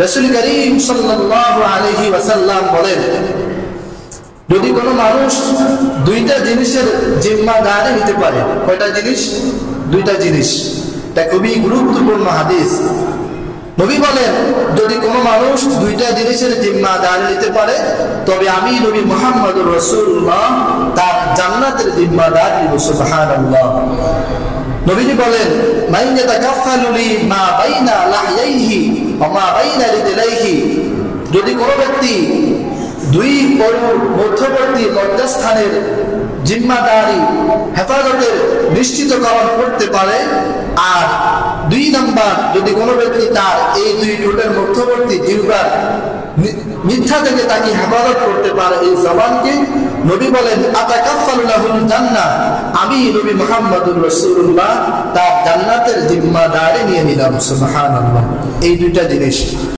রাসূল করিম সাল্লাল্লাহু আলাইহি ওয়াসাল্লাম বলেন, যদি কোনো মানুষ দুইটা জিনিসের জিম্মাদারি নিতে পারে, কয়টা জিনিস? দুইটা জিনিস। এটা খুবই গুরুত্বপূর্ণ হাদিস। নবী বলেন, যদি কোনো মানুষ দুইটা জিনিসের জিম্মাদারি নিতে পারে, তবে আমি নবী মুহাম্মদুর রাসূলুল্লাহ তার জান্নাতের জিম্মাদারি নিব। সুবহানাল্লাহ। নবীজি বলেন, মান ইয়াতাকাফফালু লি মা বাইনা লাহইহি ওয়া মা বাইনা রিজলাইহি, যদি কোনো ব্যক্তি দুই মধ্যবর্তী লজ্জাস্থানের জিম্মাদারি হেফাজতের নিশ্চিতকরণ করতে পারে, আর দুই নাম্বার যদি কোনো ব্যক্তি তার এই দুই ঠোঁটের মধ্যবর্তী জিহ্বার মিথ্যা থেকে তাকে হেফাজত করতে পারে, এই জবানকে, নবী বলেন, আতাকাফফালু লাহুল জান্নাহ, আমি নবী মুহাম্মদুর রাসূলুল্লাহ তার জান্নাতের জিম্মাদারি নিয়ে নিলাম। সুবহানাল্লাহ। এই দুইটা জিনিস।